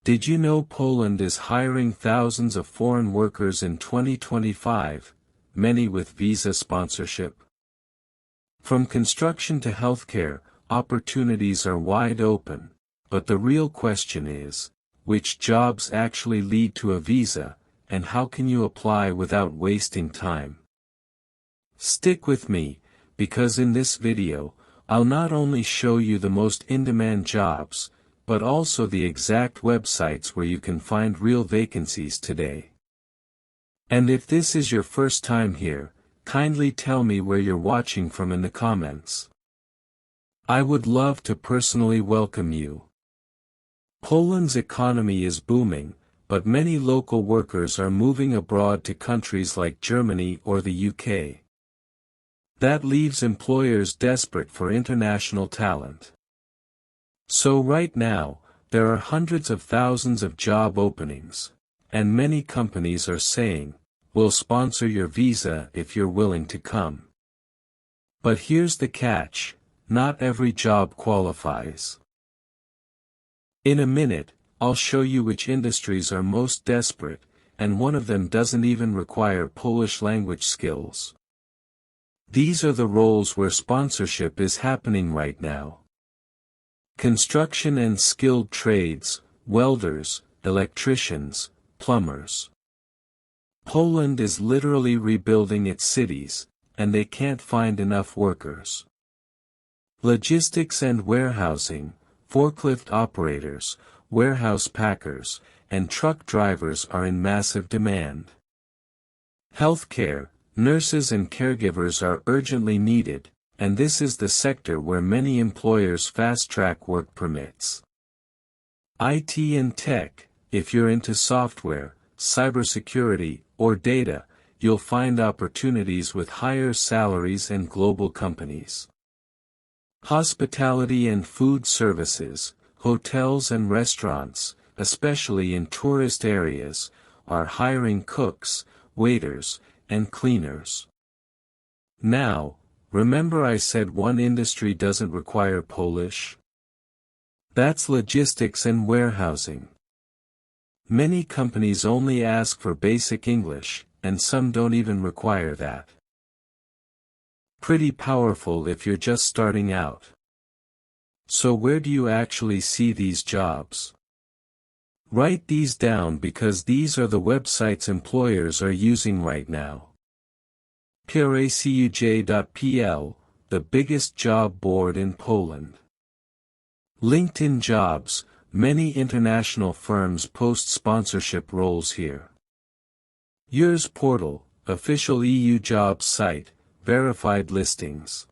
Did you know Poland is hiring thousands of foreign workers in 2025, many with visa sponsorship? From construction to healthcare, opportunities are wide open, but the real question is, which jobs actually lead to a visa, and how can you apply without wasting time? Stick with me, because in this video, I'll not only show you the most in-demand jobs, but also the exact websites where you can find real vacancies today. And if this is your first time here, kindly tell me where you're watching from in the comments. I would love to personally welcome you. Poland's economy is booming, but many local workers are moving abroad to countries like Germany or the UK. That leaves employers desperate for international talent. So right now, there are hundreds of thousands of job openings, and many companies are saying, "We'll sponsor your visa if you're willing to come." But here's the catch, not every job qualifies. In a minute, I'll show you which industries are most desperate, and one of them doesn't even require Polish language skills. These are the roles where sponsorship is happening right now. Construction and skilled trades, welders, electricians, plumbers. Poland is literally rebuilding its cities, and they can't find enough workers. Logistics and warehousing, forklift operators, warehouse packers, and truck drivers are in massive demand. Healthcare, nurses and caregivers are urgently needed, and this is the sector where many employers fast-track work permits. IT and tech, if you're into software, cybersecurity, or data, you'll find opportunities with higher salaries and global companies. Hospitality and food services, hotels and restaurants, especially in tourist areas, are hiring cooks, waiters, and cleaners. Now, remember I said one industry doesn't require Polish? That's logistics and warehousing. Many companies only ask for basic English, and some don't even require that. Pretty powerful if you're just starting out. So where do you actually see these jobs? Write these down because these are the websites employers are using right now. pracuj.pl, the biggest job board in Poland. LinkedIn Jobs, many international firms post sponsorship roles here. Yours Portal, official EU jobs site, verified listings.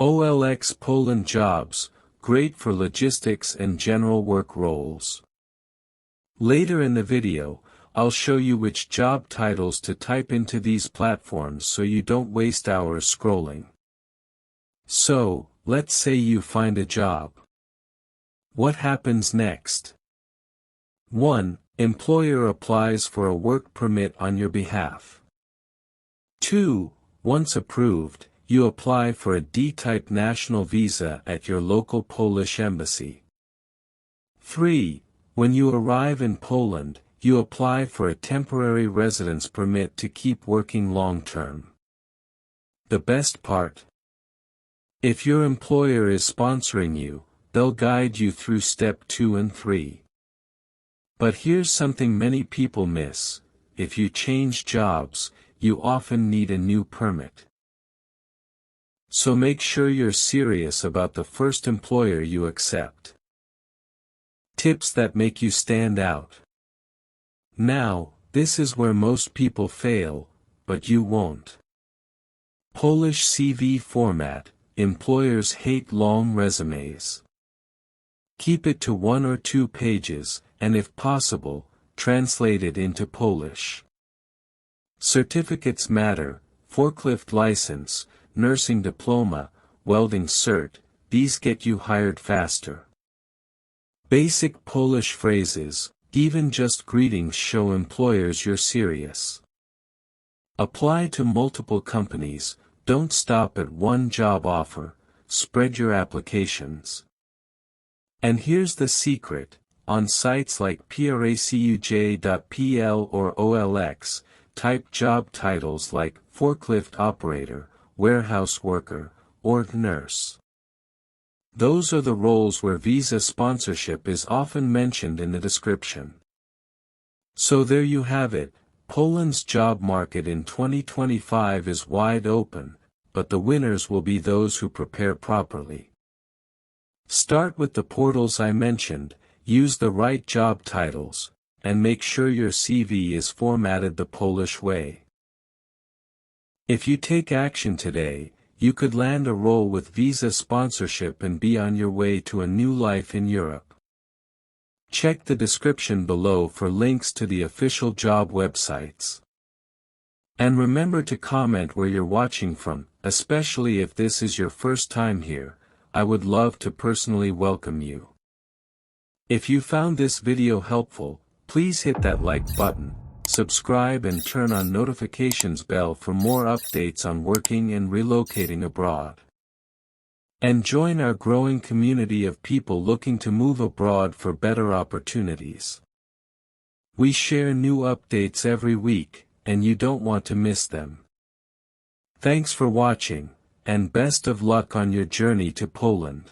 OLX Poland Jobs, great for logistics and general work roles. Later in the video, I'll show you which job titles to type into these platforms so you don't waste hours scrolling. So, let's say you find a job. What happens next? 1. Employer applies for a work permit on your behalf. 2. Once approved, you apply for a D-type national visa at your local Polish embassy. 3. When you arrive in Poland, you apply for a temporary residence permit to keep working long-term. The best part? If your employer is sponsoring you, they'll guide you through step 2 and 3. But here's something many people miss: if you change jobs, you often need a new permit. So make sure you're serious about the first employer you accept. Tips that make you stand out. Now, this is where most people fail, but you won't. Polish CV format, employers hate long resumes. Keep it to 1 or 2 pages, and if possible, translate it into Polish. Certificates matter: forklift license, nursing diploma, welding cert, these get you hired faster. Basic Polish phrases, even just greetings show employers you're serious. Apply to multiple companies, don't stop at one job offer, spread your applications. And here's the secret: On sites like pracuj.pl or OLX, type job titles like forklift operator, warehouse worker, or nurse. Those are the roles where visa sponsorship is often mentioned in the description. So there you have it, Poland's job market in 2025 is wide open, but the winners will be those who prepare properly. Start with the portals I mentioned, use the right job titles, and make sure your CV is formatted the Polish way. If you take action today, you could land a role with visa sponsorship and be on your way to a new life in Europe. Check the description below for links to the official job websites. And remember to comment where you're watching from, especially if this is your first time here. I would love to personally welcome you. If you found this video helpful, please hit that like button, subscribe and turn on notifications bell for more updates on working and relocating abroad. And join our growing community of people looking to move abroad for better opportunities. We share new updates every week, and you don't want to miss them. Thanks for watching, and best of luck on your journey to Poland.